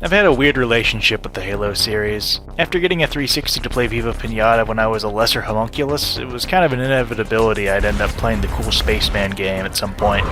I've had a weird relationship with the Halo series. After getting a 360 to play Viva Pinata when I was a lesser homunculus, it was kind of an inevitability I'd end up playing the cool Spaceman game at some point.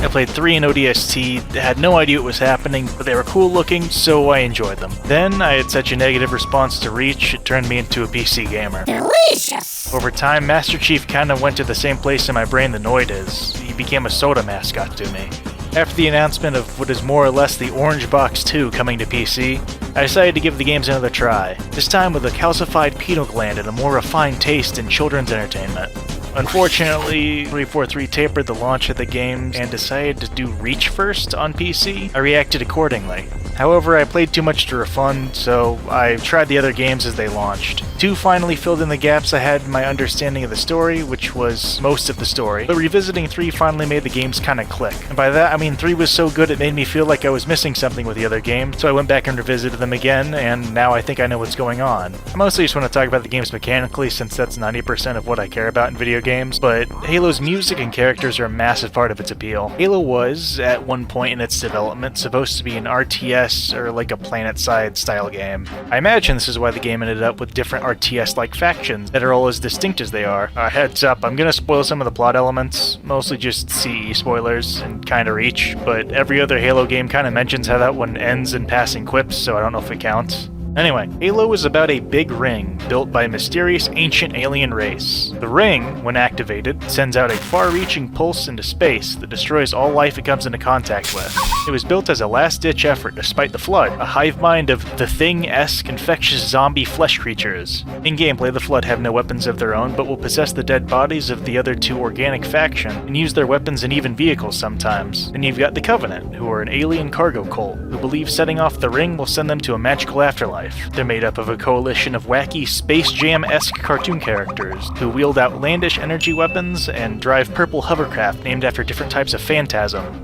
I played 3 in ODST, had no idea what was happening, but they were cool looking, so I enjoyed them. Then, I had such a negative response to Reach, it turned me into a PC gamer. Delicious! Over time, Master Chief kinda went to the same place in my brain the Noid is. He became a soda mascot to me. After the announcement of what is more or less the Orange Box 2 coming to PC, I decided to give the games another try, this time with a calcified pineal gland and a more refined taste in children's entertainment. Unfortunately, 343 tapered the launch of the games and decided to do Reach first on PC. I reacted accordingly. However, I played too much to refund, so I tried the other games as they launched. 2 finally filled in the gaps I had in my understanding of the story, which was most of the story, but revisiting 3 finally made the games kinda click. And by that, I mean 3 was so good it made me feel like I was missing something with the other games, so I went back and revisited them again, and now I think I know what's going on. I mostly just want to talk about the games mechanically, since that's 90% of what I care about in video games, but Halo's music and characters are a massive part of its appeal. Halo was, at one point in its development, supposed to be an RTS or like a planet-side style game. I imagine this is why the game ended up with different RTS-like factions that are all as distinct as they are. Heads up, I'm gonna spoil some of the plot elements, mostly just CE spoilers and kinda Reach, but every other Halo game kinda mentions how that one ends in passing quips, so I don't know if it counts. Anyway, Halo is about a big ring built by a mysterious ancient alien race. The ring, when activated, sends out a far-reaching pulse into space that destroys all life it comes into contact with. It was built as a last-ditch effort despite the Flood, a hive mind of the Thing-esque infectious zombie flesh creatures. In gameplay, the Flood have no weapons of their own, but will possess the dead bodies of the other 2 organic faction, and use their weapons and even vehicles sometimes. And you've got the Covenant, who are an alien cargo cult, who believe setting off the ring will send them to a magical afterlife. They're made up of a coalition of wacky Space Jam-esque cartoon characters who wield outlandish energy weapons and drive purple hovercraft named after different types of phantasm.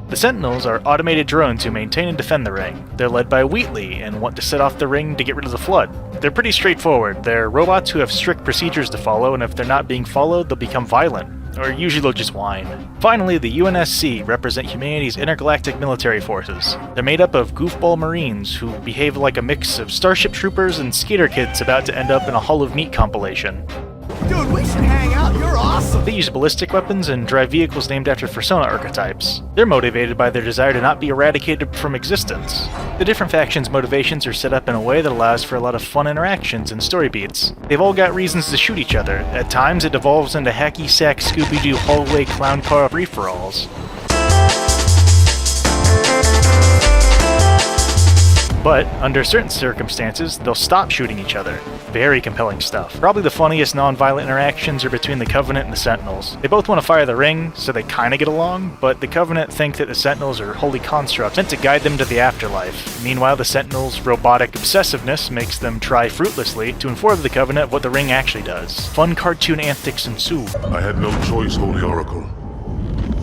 The Sentinels are automated drones who maintain and defend the ring. They're led by Wheatley and want to set off the ring to get rid of the Flood. They're pretty straightforward. They're robots who have strict procedures to follow, and if they're not being followed, they'll become violent. Or usually they'll just whine. Finally, the UNSC represent humanity's intergalactic military forces. They're made up of goofball Marines who behave like a mix of Starship Troopers and skater kids about to end up in a Hall of Meat compilation. Dude, we should hang out, you're awesome! They use ballistic weapons and drive vehicles named after Persona archetypes. They're motivated by their desire to not be eradicated from existence. The different factions' motivations are set up in a way that allows for a lot of fun interactions and story beats. They've all got reasons to shoot each other. At times, it devolves into hacky-sack Scooby-Doo hallway clown car free-for-alls. But, under certain circumstances, they'll stop shooting each other. Very compelling stuff. Probably the funniest non-violent interactions are between the Covenant and the Sentinels. They both want to fire the ring, so they kinda get along, but the Covenant think that the Sentinels are holy constructs meant to guide them to the afterlife. Meanwhile, the Sentinels' robotic obsessiveness makes them try fruitlessly to inform the Covenant what the ring actually does. Fun cartoon antics ensue. I had no choice, Holy Oracle.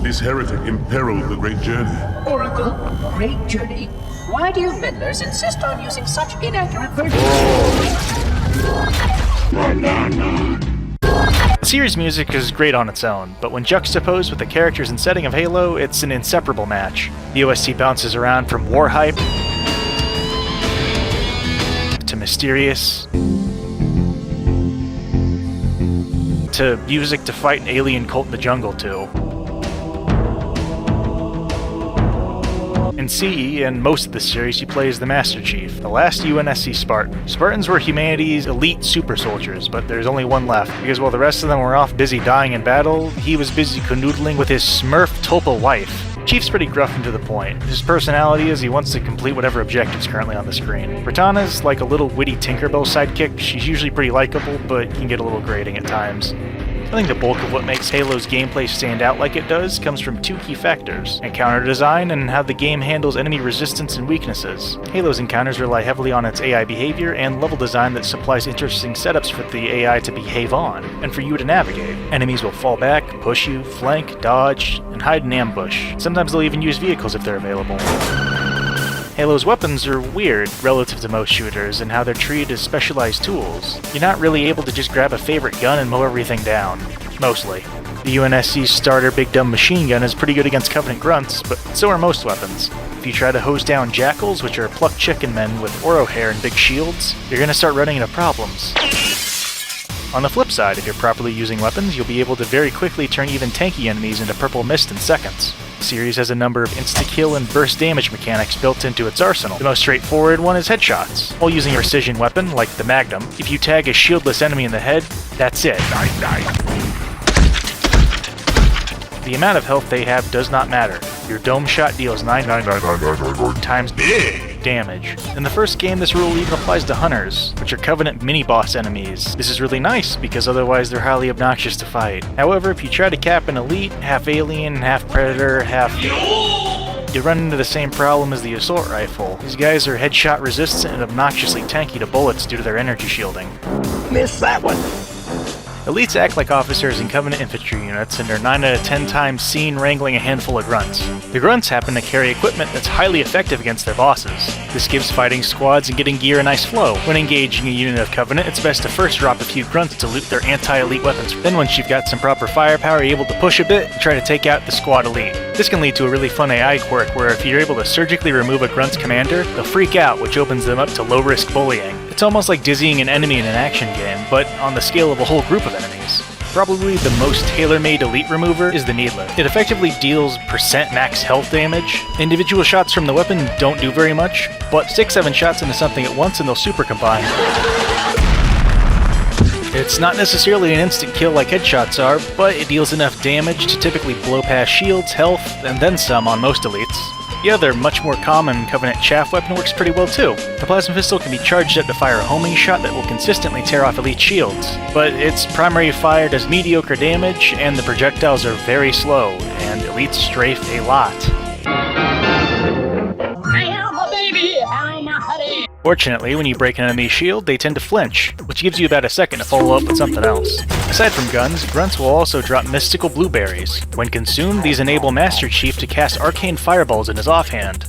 This heretic imperiled the Great Journey. Oracle, Great Journey? Why do you meddlers insist on using such inaccurate versions? The series' music is great on its own, but when juxtaposed with the characters and setting of Halo, it's an inseparable match. The OST bounces around from war hype to mysterious to music to fight an alien cult in the jungle to. In CE and most of the series, you play as the Master Chief, the last UNSC Spartan. Spartans were humanity's elite super soldiers, but there's only one left, because while the rest of them were off busy dying in battle, he was busy canoodling with his Smurf Topa wife. Chief's pretty gruff and to the point. His personality is he wants to complete whatever objective's currently on the screen. Cortana's like a little witty Tinkerbell sidekick. She's usually pretty likable, but can get a little grating at times. I think the bulk of what makes Halo's gameplay stand out like it does comes from 2 key factors: encounter design and how the game handles enemy resistance and weaknesses. Halo's encounters rely heavily on its AI behavior and level design that supplies interesting setups for the AI to behave on, and for you to navigate. Enemies will fall back, push you, flank, dodge, and hide in ambush. Sometimes they'll even use vehicles if they're available. Halo's weapons are weird relative to most shooters in how they're treated as specialized tools. You're not really able to just grab a favorite gun and mow everything down. Mostly. The UNSC's starter Big Dumb Machine Gun is pretty good against Covenant grunts, but so are most weapons. If you try to hose down jackals, which are plucked chicken men with oro hair and big shields, you're gonna start running into problems. On the flip side, if you're properly using weapons, you'll be able to very quickly turn even tanky enemies into purple mist in seconds. The series has a number of insta-kill and burst damage mechanics built into its arsenal. The most straightforward one is headshots. While using a precision weapon, like the Magnum, if you tag a shieldless enemy in the head, that's it. The amount of health they have does not matter. Your dome shot deals 999 times damage. In the first game, this rule even applies to hunters, which are Covenant mini-boss enemies. This is really nice, because otherwise they're highly obnoxious to fight. However, if you try to cap an elite, half alien, half predator, you run into the same problem as the assault rifle. These guys are headshot resistant and obnoxiously tanky to bullets due to their energy shielding. Missed that one. Elites act like officers in Covenant infantry units and are 9 out of 10 times seen wrangling a handful of grunts. The grunts happen to carry equipment that's highly effective against their bosses. This gives fighting squads and getting gear a nice flow. When engaging a unit of Covenant, it's best to first drop a few grunts to loot their anti-elite weapons. Then once you've got some proper firepower, you're able to push a bit and try to take out the squad elite. This can lead to a really fun AI quirk where if you're able to surgically remove a grunt's commander, they'll freak out, which opens them up to low-risk bullying. It's almost like dizzying an enemy in an action game, but on the scale of a whole group of enemies. Probably the most tailor-made elite remover is the Needler. It effectively deals percent max health damage. Individual shots from the weapon don't do very much, but 6-7 shots into something at once and they'll super combine. It's not necessarily an instant kill like headshots are, but it deals enough damage to typically blow past shields, health, and then some on most elites. The other, much more common Covenant chaff weapon works pretty well too. The plasma pistol can be charged up to fire a homing shot that will consistently tear off elite shields, but its primary fire does mediocre damage, and the projectiles are very slow, and elites strafe a lot. Fortunately, when you break an enemy's shield, they tend to flinch, which gives you about a second to follow up with something else. Aside from guns, grunts will also drop mystical blueberries. When consumed, these enable Master Chief to cast arcane fireballs in his offhand.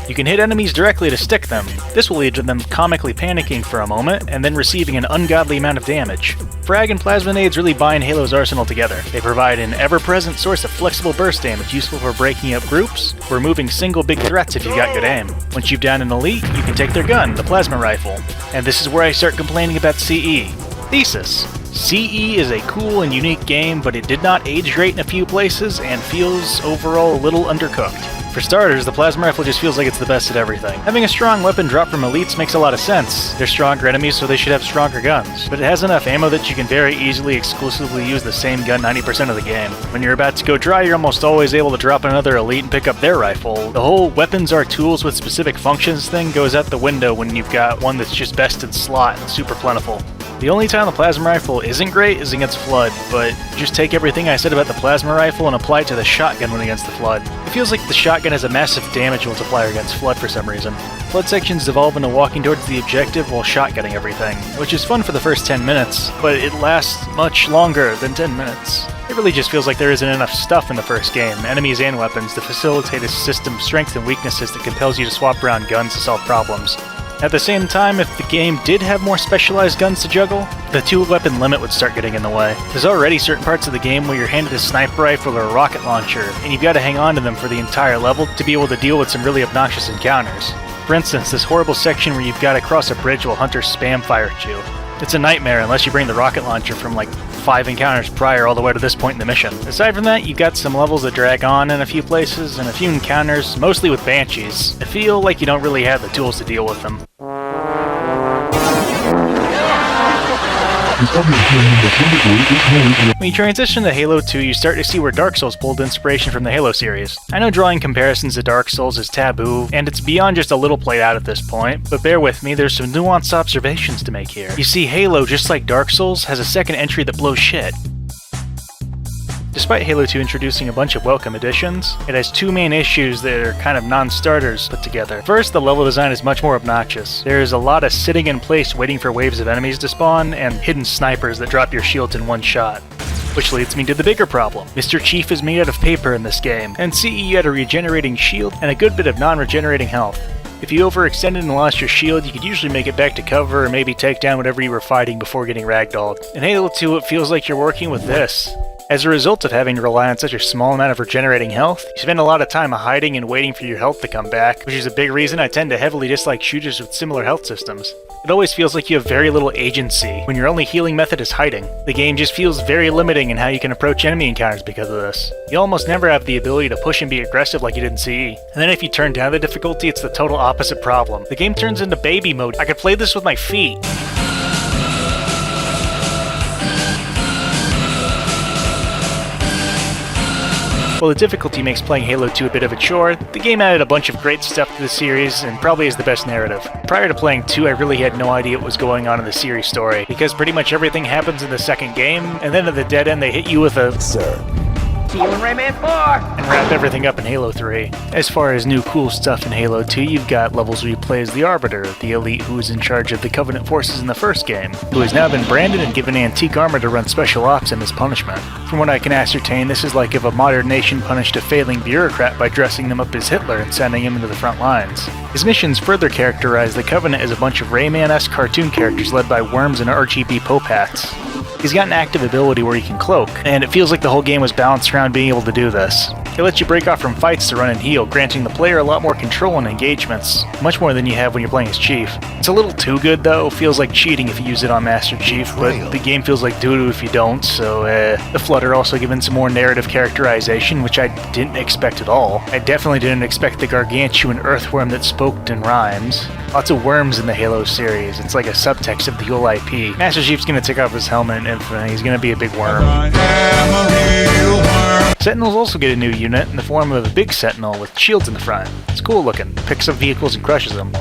You can hit enemies directly to stick them. This will lead to them comically panicking for a moment, and then receiving an ungodly amount of damage. Frag and plasma nades really bind Halo's arsenal together. They provide an ever-present source of flexible burst damage useful for breaking up groups, or removing single big threats if you've got good aim. Once you've downed an elite, you can take their gun, the plasma rifle. And this is where I start complaining about CE. Thesis. CE is a cool and unique game, but it did not age great in a few places, and feels overall a little undercooked. For starters, the plasma rifle just feels like it's the best at everything. Having a strong weapon drop from elites makes a lot of sense. They're stronger enemies, so they should have stronger guns. But it has enough ammo that you can very easily exclusively use the same gun 90% of the game. When you're about to go dry, you're almost always able to drop another elite and pick up their rifle. The whole weapons are tools with specific functions thing goes out the window when you've got one that's just best in slot and super plentiful. The only time the plasma rifle isn't great is against Flood, but just take everything I said about the plasma rifle and apply it to the shotgun when against the Flood. It feels like the shotgun has a massive damage multiplier against Flood for some reason. Flood sections devolve into walking towards the objective while shotgunning everything, which is fun for the first 10 minutes, but it lasts much longer than 10 minutes. It really just feels like there isn't enough stuff in the first game, enemies and weapons, to facilitate a system's strengths and weaknesses that compels you to swap around guns to solve problems. At the same time, if the game did have more specialized guns to juggle, the 2-weapon limit would start getting in the way. There's already certain parts of the game where you're handed a sniper rifle or a rocket launcher, and you've got to hang on to them for the entire level to be able to deal with some really obnoxious encounters. For instance, this horrible section where you've got to cross a bridge while hunters spam fire at you. It's a nightmare unless you bring the rocket launcher from like 5 encounters prior all the way to this point in the mission. Aside from that, you've got some levels that drag on in a few places, and a few encounters, mostly with banshees. I feel like you don't really have the tools to deal with them. When you transition to Halo 2, you start to see where Dark Souls pulled inspiration from the Halo series. I know drawing comparisons to Dark Souls is taboo, and it's beyond just a little played out at this point, but bear with me, there's some nuanced observations to make here. You see, Halo, just like Dark Souls, has a second entry that blows shit. Despite Halo 2 introducing a bunch of welcome additions, it has 2 main issues that are kind of non-starters put together. First, the level design is much more obnoxious. There's a lot of sitting in place waiting for waves of enemies to spawn, and hidden snipers that drop your shields in one shot. Which leads me to the bigger problem. Mr. Chief is made out of paper in this game, and CE had a regenerating shield and a good bit of non-regenerating health. If you overextended and lost your shield, you could usually make it back to cover or maybe take down whatever you were fighting before getting ragdolled. In Halo 2, it feels like you're working with this. As a result of having to rely on such a small amount of regenerating health, you spend a lot of time hiding and waiting for your health to come back, which is a big reason I tend to heavily dislike shooters with similar health systems. It always feels like you have very little agency when your only healing method is hiding. The game just feels very limiting in how you can approach enemy encounters because of this. You almost never have the ability to push and be aggressive like you did in CE. And then if you turn down the difficulty, it's the total opposite problem. The game turns into baby mode. I could play this with my feet. While the difficulty makes playing Halo 2 a bit of a chore, the game added a bunch of great stuff to the series and probably is the best narrative. Prior to playing 2, I really had no idea what was going on in the series story, because pretty much everything happens in the second game, and then at the dead end they hit you with a "Sir." See you in Rayman 4! And wrap everything up in Halo 3. As far as new cool stuff in Halo 2, you've got levels where you play as the Arbiter, the elite who was in charge of the Covenant forces in the first game, who has now been branded and given antique armor to run special ops in his punishment. From what I can ascertain, this is like if a modern nation punished a failing bureaucrat by dressing them up as Hitler and sending him into the front lines. His missions further characterize the Covenant as a bunch of Rayman-esque cartoon characters led by worms and RGB Popats. He's got an active ability where he can cloak, and it feels like the whole game was balanced around being able to do this. It lets you break off from fights to run and heal, granting the player a lot more control in engagements, much more than you have when you're playing as Chief. It's a little too good though, feels like cheating if you use it on Master Chief, but the game feels like doo-doo if you don't, so The Flutter also given some more narrative characterization, which I didn't expect at all. I definitely didn't expect the gargantuan earthworm that spoke in rhymes. Lots of worms in the Halo series, it's like a subtext of the whole IP. Master Chief's gonna take off his helmet in Infinite, he's gonna be a big worm. Sentinels also get a new unit in the form of a big sentinel with shields in the front. It's cool looking, picks up vehicles and crushes them.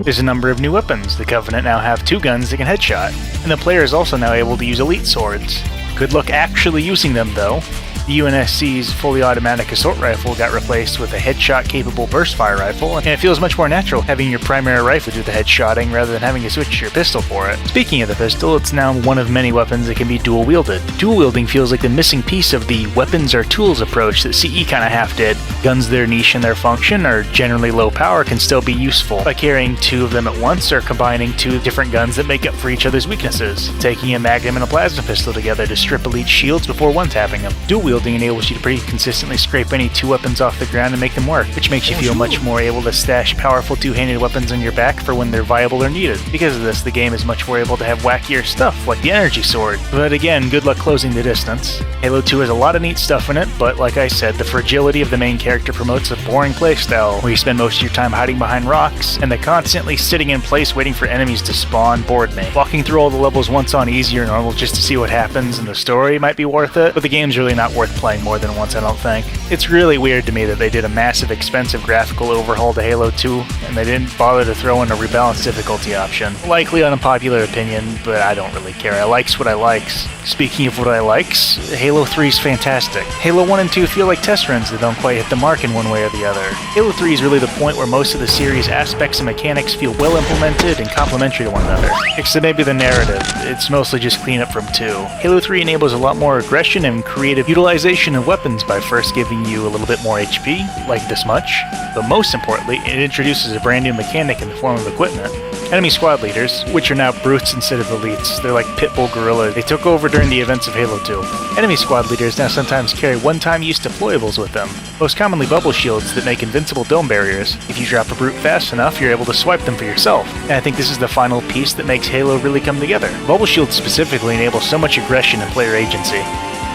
There's a number of new weapons. The Covenant now have 2 guns that can headshot, and the player is also now able to use elite swords. Good luck actually using them though. The UNSC's fully automatic assault rifle got replaced with a headshot-capable burst-fire rifle, and it feels much more natural having your primary rifle do the headshotting rather than having to switch to your pistol for it. Speaking of the pistol, it's now one of many weapons that can be dual-wielded. Dual-wielding feels like the missing piece of the weapons are tools approach that CE kinda half did. Guns that are niche in their function or generally low power can still be useful by carrying 2 of them at once or combining 2 different guns that make up for each other's weaknesses, taking a magnum and a plasma pistol together to strip elite shields before one-tapping them. Dual-wielding enables you to pretty consistently scrape any 2 weapons off the ground and make them work, which makes you feel much more able to stash powerful 2-handed weapons on your back for when they're viable or needed. Because of this, the game is much more able to have wackier stuff, like the energy sword. But again, good luck closing the distance. Halo 2 has a lot of neat stuff in it, but like I said, the fragility of the main character promotes a boring playstyle, where you spend most of your time hiding behind rocks, and the constantly sitting in place waiting for enemies to spawn bored me. Walking through all the levels once on easy or normal just to see what happens in the story might be worth it, but the game's really not worth playing more than once, I don't think. It's really weird to me that they did a massive expensive graphical overhaul to Halo 2, and they didn't bother to throw in a rebalanced difficulty option. Likely unpopular opinion, but I don't really care. I likes what I likes. Speaking of what I likes, Halo 3's fantastic. Halo 1 and 2 feel like test runs that don't quite hit the mark in one way or the other. Halo 3 is really the point where most of the series' aspects and mechanics feel well implemented and complementary to one another. Except maybe the narrative, it's mostly just cleanup from 2. Halo 3 enables a lot more aggression and creative utilization of weapons by first giving you a little bit more HP, like this much, but most importantly, it introduces a brand new mechanic in the form of equipment. Enemy squad leaders, which are now brutes instead of elites. They're like pitbull gorillas. They took over during the events of Halo 2. Enemy squad leaders now sometimes carry one-time use deployables with them, most commonly bubble shields that make invincible dome barriers. If you drop a brute fast enough, you're able to swipe them for yourself. And I think this is the final piece that makes Halo really come together. Bubble shields specifically enable so much aggression and player agency.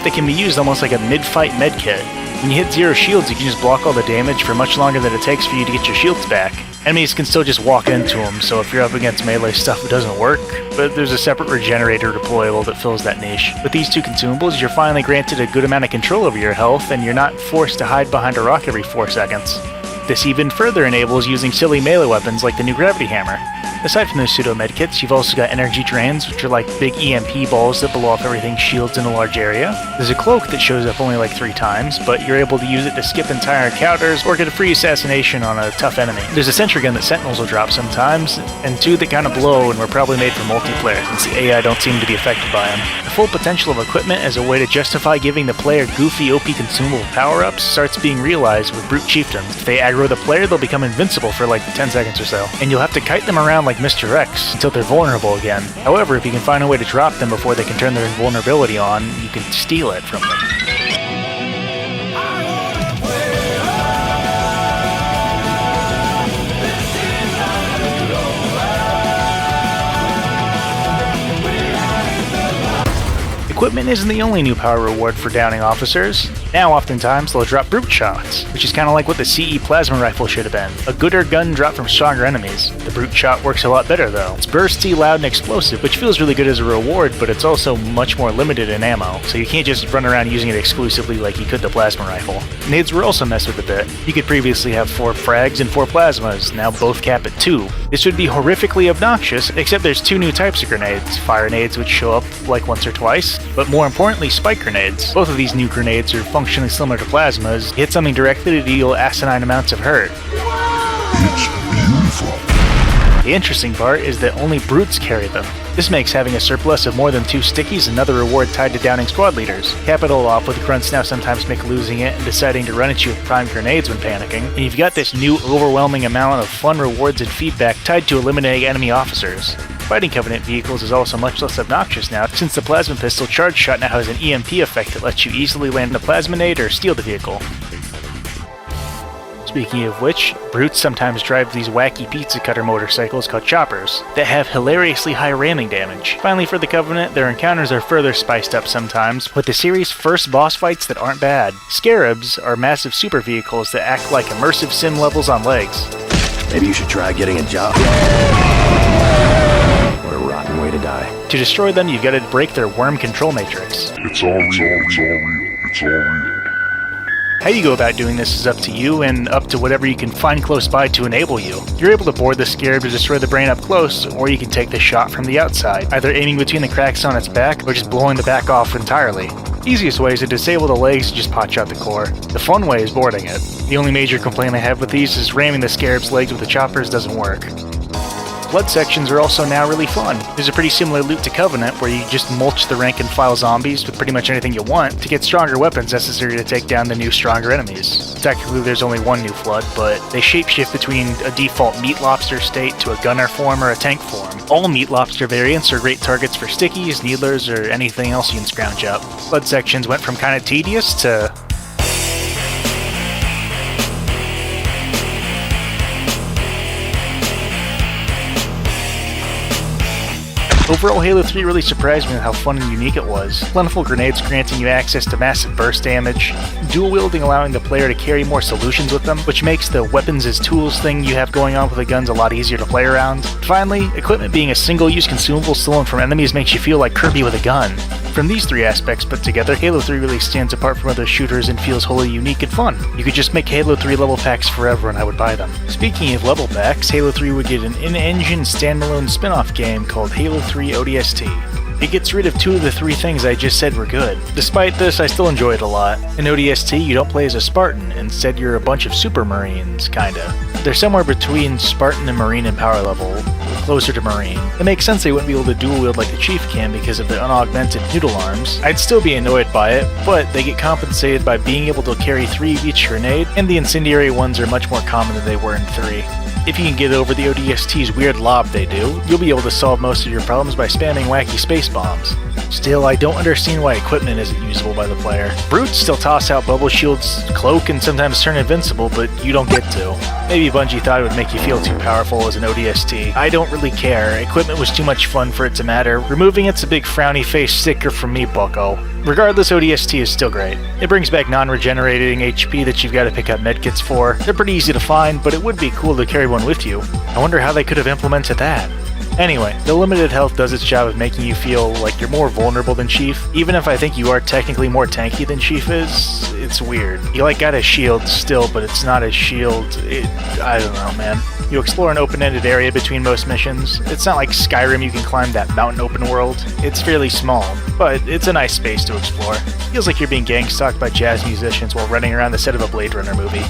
They can be used almost like a mid-fight medkit. When you hit 0 shields, you can just block all the damage for much longer than it takes for you to get your shields back. Enemies can still just walk into them, so if you're up against melee stuff, it doesn't work, but there's a separate regenerator deployable that fills that niche. With these 2 consumables, you're finally granted a good amount of control over your health, and you're not forced to hide behind a rock every 4 seconds. This even further enables using silly melee weapons like the new gravity hammer. Aside from those pseudo medkits, you've also got energy drains, which are like big EMP balls that blow off everything's shields in a large area. There's a cloak that shows up only like 3 times, but you're able to use it to skip entire encounters or get a free assassination on a tough enemy. There's a sentry gun that sentinels will drop sometimes, and 2 that kind of blow and were probably made for multiplayer, since the AI don't seem to be affected by them. The full potential of equipment as a way to justify giving the player goofy OP consumable power-ups starts being realized with brute chieftains. If they aggro grow the player, they'll become invincible for like 10 seconds or so, and you'll have to kite them around like Mr. X until they're vulnerable again. However, if you can find a way to drop them before they can turn their invulnerability on, you can steal it from them. Equipment isn't the only new power reward for downing officers. Now oftentimes they'll drop brute shots, which is kind of like what the CE plasma rifle should have been. A gooder gun dropped from stronger enemies. The brute shot works a lot better though. It's bursty, loud, and explosive, which feels really good as a reward, but it's also much more limited in ammo, so you can't just run around using it exclusively like you could the plasma rifle. Nades were also messed with a bit. You could previously have 4 frags and 4 plasmas, now both cap at 2. This would be horrifically obnoxious, except there's 2 new types of grenades. Fire nades, which show up like once or twice, but more importantly, spike grenades. Both of these new grenades are functionally similar to plasmas. Hit something directly to deal asinine amounts of hurt. It's beautiful. The interesting part is that only brutes carry them. This makes having a surplus of more than 2 stickies another reward tied to downing squad leaders. Cap it all off with grunts now sometimes make losing it and deciding to run at you with primed grenades when panicking, and you've got this new overwhelming amount of fun rewards and feedback tied to eliminating enemy officers. Fighting Covenant vehicles is also much less obnoxious now, since the plasma pistol charge shot now has an EMP effect that lets you easily land a plasma nade or steal the vehicle. Speaking of which, brutes sometimes drive these wacky pizza cutter motorcycles called choppers that have hilariously high ramming damage. Finally, for the Covenant, their encounters are further spiced up sometimes with the series' first boss fights that aren't bad. Scarabs are massive super vehicles that act like immersive sim levels on legs. Maybe you should try getting a job. What a rotten way to die. To destroy them, you've got to break their worm control matrix. It's all real. It's all real. It's all real. How you go about doing this is up to you and up to whatever you can find close by to enable you. You're able to board the scarab to destroy the brain up close, or you can take the shot from the outside, either aiming between the cracks on its back or just blowing the back off entirely. The easiest way is to disable the legs and just potch out the core. The fun way is boarding it. The only major complaint I have with these is ramming the scarab's legs with the choppers doesn't work. Blood sections are also now really fun. There's a pretty similar loop to Covenant where you just mulch the rank and file zombies with pretty much anything you want to get stronger weapons necessary to take down the new stronger enemies. Technically there's only one new flood, but they shapeshift between a default meat lobster state to a gunner form or a tank form. All meat lobster variants are great targets for stickies, needlers, or anything else you can scrounge up. Blood sections went from kinda tedious to overall, Halo 3 really surprised me with how fun and unique it was. Plentiful grenades granting you access to massive burst damage, dual wielding allowing the player to carry more solutions with them, which makes the weapons as tools thing you have going on with the guns a lot easier to play around. Finally, equipment being a single-use consumable stolen from enemies makes you feel like Kirby with a gun. From these 3 aspects put together, Halo 3 really stands apart from other shooters and feels wholly unique and fun. You could just make Halo 3 level packs forever and I would buy them. Speaking of level packs, Halo 3 would get an in-engine standalone spin-off game called Halo 3 ODST. It gets rid of 2 of the 3 things I just said were good. Despite this, I still enjoy it a lot. In ODST, you don't play as a Spartan, instead you're a bunch of super Marines, kinda. They're somewhere between Spartan and Marine in power level, closer to Marine. It makes sense they wouldn't be able to dual wield like the Chief can because of their unaugmented noodle arms. I'd still be annoyed by it, but they get compensated by being able to carry 3 of each grenade, and the incendiary ones are much more common than they were in 3. If you can get over the ODST's weird lob they do, you'll be able to solve most of your problems by spamming wacky space bombs. Still, I don't understand why equipment isn't usable by the player. Brutes still toss out bubble shields, cloak, and sometimes turn invincible, but you don't get to. Maybe Bungie thought it would make you feel too powerful as an ODST. I don't really care. Equipment was too much fun for it to matter. Removing it's a big frowny face sticker from me, bucko. Regardless, ODST is still great. It brings back non-regenerating HP that you've got to pick up medkits for. They're pretty easy to find, but it would be cool to carry one with you. I wonder how they could have implemented that. Anyway, the limited health does its job of making you feel like you're more vulnerable than Chief. Even if I think you are technically more tanky than Chief is, it's weird. You got a shield still, but it's not a shield. I don't know, man. You explore an open-ended area between most missions. It's not like Skyrim you can climb that mountain open world. It's fairly small, but it's a nice space to explore. Feels like you're being gang-stalked by jazz musicians while running around the set of a Blade Runner movie.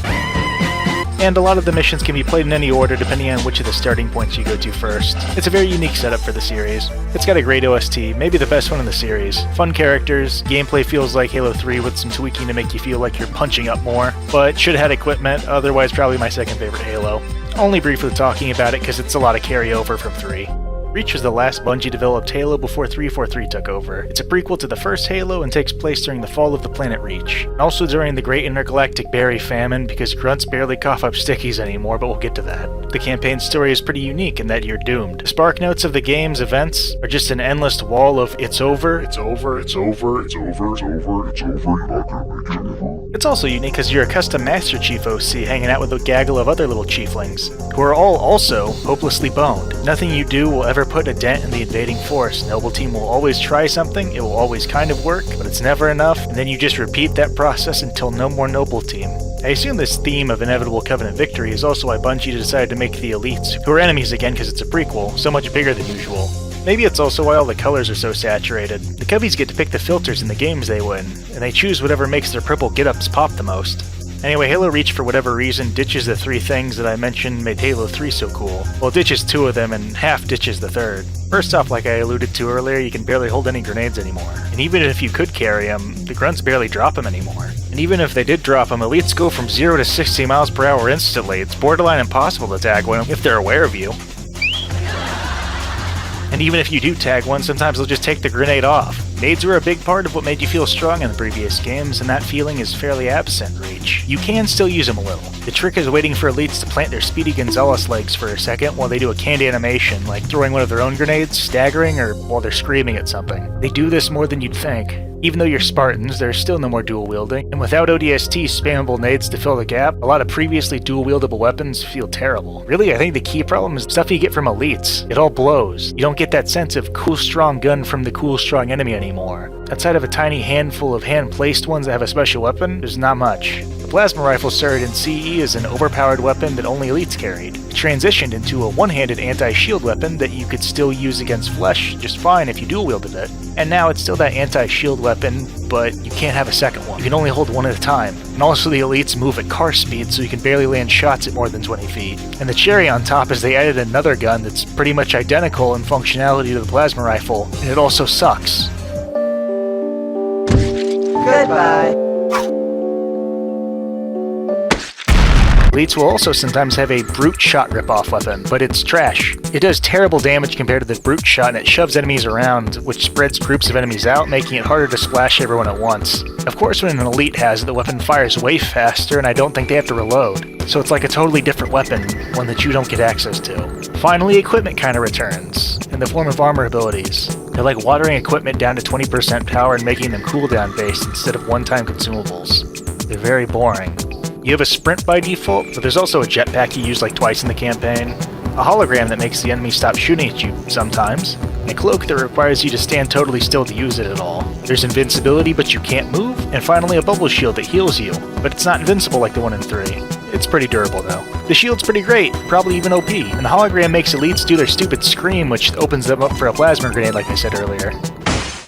and a lot of the missions can be played in any order depending on which of the starting points you go to first. It's a very unique setup for the series. It's got a great OST, maybe the best one in the series. Fun characters, gameplay feels like Halo 3 with some tweaking to make you feel like you're punching up more, but should have had equipment, otherwise probably my second favorite Halo. Only briefly talking about it because it's a lot of carryover from 3. Reach was the last Bungie-developed Halo before 343 took over. It's a prequel to the first Halo and takes place during the fall of the planet Reach. And also during the Great Intergalactic Berry Famine, because grunts barely cough up stickies anymore, but we'll get to that. The campaign story is pretty unique in that you're doomed. The spark notes of the game's events are just an endless wall of it's over, it's over, it's over, it's over, it's over, it's over, you're not gonna make it over. It's also unique because you're a custom Master Chief OC hanging out with a gaggle of other little chieflings, who are all also hopelessly boned. Nothing you do will ever put a dent in the invading force. Noble Team will always try something, it will always kind of work, but it's never enough, and then you just repeat that process until no more Noble Team. I assume this theme of inevitable Covenant victory is also why Bungie decided to make the Elites, who are enemies again because it's a prequel, so much bigger than usual. Maybe it's also why all the colors are so saturated. The Cubbies get to pick the filters in the games they win, and they choose whatever makes their purple get-ups pop the most. Anyway, Halo Reach, for whatever reason, ditches the 3 things that I mentioned made Halo 3 so cool. Well, it ditches 2 of them and half ditches the 3rd. First off, like I alluded to earlier, you can barely hold any grenades anymore. And even if you could carry them, the grunts barely drop them anymore. And even if they did drop them, Elites go from 0 to 60 miles per hour instantly. It's borderline impossible to tag one if they're aware of you. And even if you do tag one, sometimes they'll just take the grenade off. Nades were a big part of what made you feel strong in the previous games, and that feeling is fairly absent in Reach. You can still use them a little. The trick is waiting for Elites to plant their Speedy Gonzales legs for a second while they do a canned animation, like throwing one of their own grenades, staggering, or while they're screaming at something. They do this more than you'd think. Even though you're Spartans, there's still no more dual wielding, and without ODST spammable nades to fill the gap, a lot of previously dual wieldable weapons feel terrible. Really, I think the key problem is stuff you get from Elites. It all blows. You don't get that sense of cool strong gun from the cool strong enemy anymore. Outside of a tiny handful of hand-placed ones that have a special weapon, there's not much. The plasma rifle started in CE as an overpowered weapon that only Elites carried. It transitioned into a one-handed anti-shield weapon that you could still use against flesh just fine if you dual-wielded it. And now it's still that anti-shield weapon, but you can't have a second one. You can only hold one at a time. And also the Elites move at car speed, so you can barely land shots at more than 20 feet. And the cherry on top is they added another gun that's pretty much identical in functionality to the plasma rifle, and it also sucks. Goodbye. Elites will also sometimes have a brute shot ripoff weapon, but it's trash. It does terrible damage compared to the brute shot, and it shoves enemies around, which spreads groups of enemies out, making it harder to splash everyone at once. Of course, when an Elite has it, the weapon fires way faster, and I don't think they have to reload. So it's like a totally different weapon, one that you don't get access to. Finally, equipment kinda returns, in the form of armor abilities. They're like watering equipment down to 20% power and making them cooldown based instead of one-time consumables. They're very boring. You have a sprint by default, but there's also a jetpack you use like twice in the campaign, a hologram that makes the enemy stop shooting at you sometimes, and a cloak that requires you to stand totally still to use it at all. There's invincibility but you can't move, and finally a bubble shield that heals you, but it's not invincible like the one in 3. It's pretty durable though. The shield's pretty great, probably even OP, and the hologram makes Elites do their stupid scream, which opens them up for a plasma grenade like I said earlier.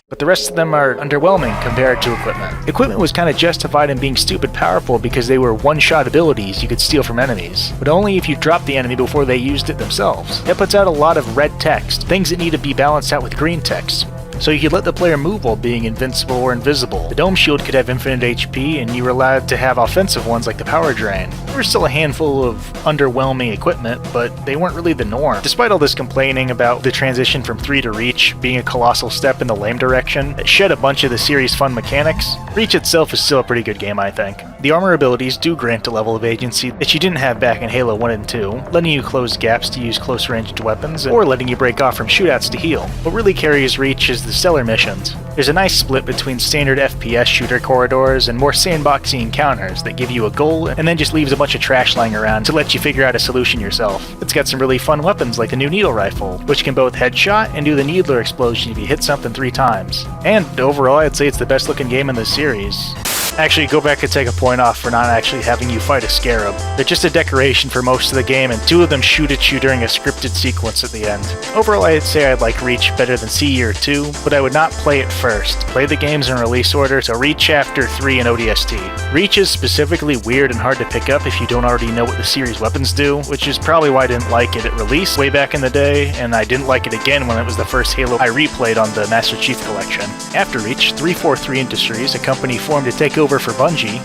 But the rest of them are underwhelming compared to equipment. Equipment was kind of justified in being stupid powerful because they were one-shot abilities you could steal from enemies, but only if you dropped the enemy before they used it themselves. That puts out a lot of red text, things that need to be balanced out with green text. So you could let the player move while being invincible or invisible. The dome shield could have infinite HP, and you were allowed to have offensive ones like the power drain. There were still a handful of underwhelming equipment, but they weren't really the norm. Despite all this complaining about the transition from 3 to Reach being a colossal step in the lame direction that shed a bunch of the series' fun mechanics, Reach itself is still a pretty good game, I think. The armor abilities do grant a level of agency that you didn't have back in Halo 1 and 2, letting you close gaps to use close-ranged weapons, or letting you break off from shootouts to heal. What really carries Reach is the stellar missions. There's a nice split between standard FPS shooter corridors and more sandboxy encounters that give you a goal and then just leaves a bunch of trash lying around to let you figure out a solution yourself. It's got some really fun weapons like the new needle rifle, which can both headshot and do the needler explosion if you hit something 3 times. And overall, I'd say it's the best looking game in the series. Actually, go back and take a point off for not actually having you fight a scarab. They're just a decoration for most of the game, and 2 of them shoot at you during a scripted sequence at the end. Overall, I'd say I'd like Reach better than CE 2, but I would not play it first. Play the games in release order, so Reach after 3 and ODST. Reach is specifically weird and hard to pick up if you don't already know what the series weapons do, which is probably why I didn't like it at release way back in the day, and I didn't like it again when it was the first Halo I replayed on the Master Chief Collection. After Reach, 343 Industries, a company formed to take over for Bungie,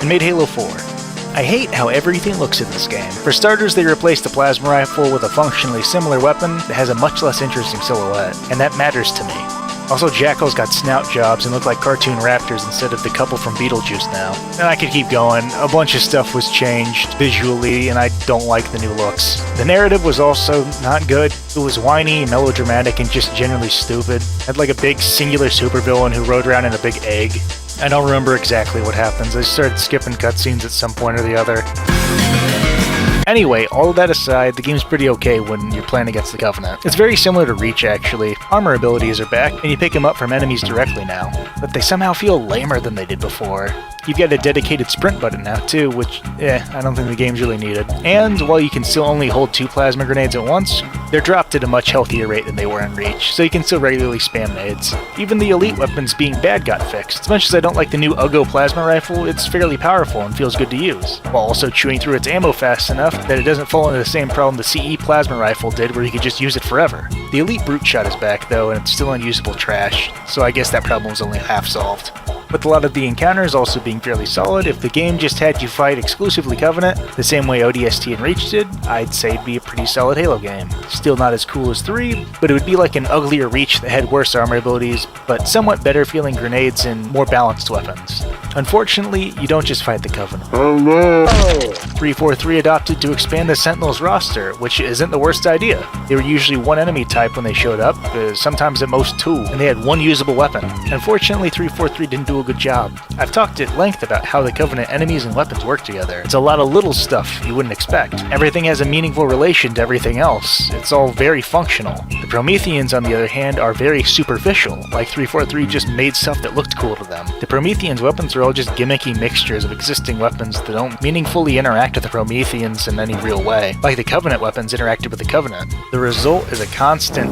and made Halo 4. I hate how everything looks in this game. For starters, they replaced the plasma rifle with a functionally similar weapon that has a much less interesting silhouette, and that matters to me. Also, Jackals got snout jobs and look like cartoon raptors instead of the couple from Beetlejuice now. And I could keep going. A bunch of stuff was changed visually, and I don't like the new looks. The narrative was also not good. It was whiny, melodramatic, and just generally stupid. Had like a big singular supervillain who rode around in a big egg. I don't remember exactly what happens. I started skipping cutscenes at some point or the other. Anyway, all of that aside, the game's pretty okay when you're playing against the Covenant. It's very similar to Reach, actually. Armor abilities are back, and you pick them up from enemies directly now, but they somehow feel lamer than they did before. You've got a dedicated sprint button now, too, which, I don't think the game's really needed. And while you can still only hold 2 plasma grenades at once, they're dropped at a much healthier rate than they were in Reach, so you can still regularly spam nades. Even the elite weapons being bad got fixed. As much as I don't like the new Ugo plasma rifle, it's fairly powerful and feels good to use, while also chewing through its ammo fast enough that it doesn't fall into the same problem the CE plasma rifle did where you could just use it forever. The elite brute shot is back though, and it's still unusable trash, so I guess that problem is only half solved. With a lot of the encounters also being fairly solid, if the game just had you fight exclusively Covenant, the same way ODST and Reach did, I'd say it'd be a pretty solid Halo game. Still not as cool as 3, but it would be like an uglier Reach that had worse armor abilities, but somewhat better feeling grenades and more balanced weapons. Unfortunately, you don't just fight the Covenant. Oh no! 343 adopted to expand the Sentinels roster, which isn't the worst idea. They were usually 1 enemy type when they showed up, sometimes at most 2, and they had 1 usable weapon. Unfortunately, 343 didn't do a good job. I've talked at length about how the Covenant enemies and weapons work together. It's a lot of little stuff you wouldn't expect. Everything has a meaningful relation to everything else. It's all very functional. The Prometheans, on the other hand, are very superficial, like 343 just made stuff that looked cool to them. The Prometheans' weapons are all just gimmicky mixtures of existing weapons that don't meaningfully interact with the Prometheans in any real way, like the Covenant weapons interacted with the Covenant. The result is a constant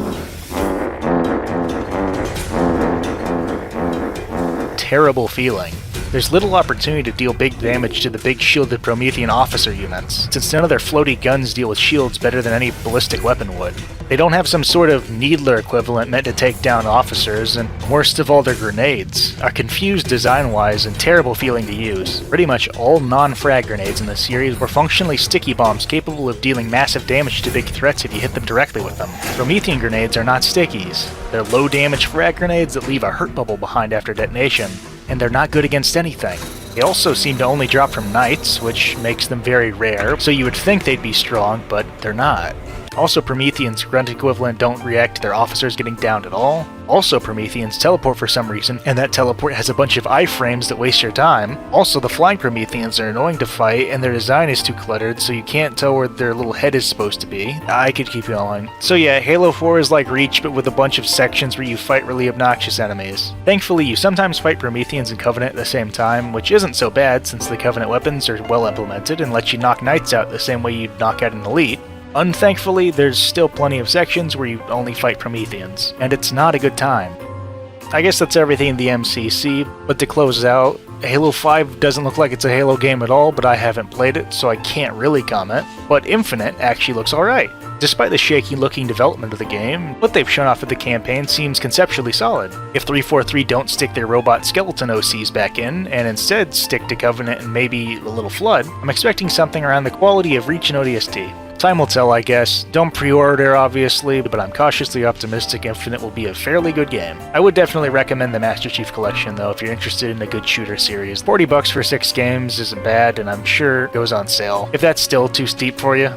terrible feeling. There's little opportunity to deal big damage to the big shielded Promethean officer units, since none of their floaty guns deal with shields better than any ballistic weapon would. They don't have some sort of Needler equivalent meant to take down officers, and worst of all, their grenades are confused design-wise and terrible feeling to use. Pretty much all non-frag grenades in the series were functionally sticky bombs capable of dealing massive damage to big threats if you hit them directly with them. Promethean grenades are not stickies. They're low-damage frag grenades that leave a hurt bubble behind after detonation, and they're not good against anything. They also seem to only drop from knights, which makes them very rare, so you would think they'd be strong, but they're not. Also, Prometheans' grunt equivalent don't react to their officers getting downed at all. Also, Prometheans teleport for some reason, and that teleport has a bunch of iframes that waste your time. Also, the flying Prometheans are annoying to fight, and their design is too cluttered, so you can't tell where their little head is supposed to be. I could keep going. So yeah, Halo 4 is like Reach, but with a bunch of sections where you fight really obnoxious enemies. Thankfully, you sometimes fight Prometheans and Covenant at the same time, which isn't so bad since the Covenant weapons are well implemented and let you knock Knights out the same way you'd knock out an Elite. Unthankfully, there's still plenty of sections where you only fight Prometheans, and it's not a good time. I guess that's everything in the MCC, but to close out, Halo 5 doesn't look like it's a Halo game at all, but I haven't played it, so I can't really comment. But Infinite actually looks alright. Despite the shaky looking development of the game, what they've shown off of the campaign seems conceptually solid. If 343 don't stick their robot skeleton OCs back in, and instead stick to Covenant and maybe a little Flood, I'm expecting something around the quality of Reach and ODST. Time will tell, I guess. Don't pre-order, obviously, but I'm cautiously optimistic Infinite will be a fairly good game. I would definitely recommend the Master Chief Collection, though, if you're interested in a good shooter series. $40 for 6 games isn't bad, and I'm sure it goes on sale. If that's still too steep for you,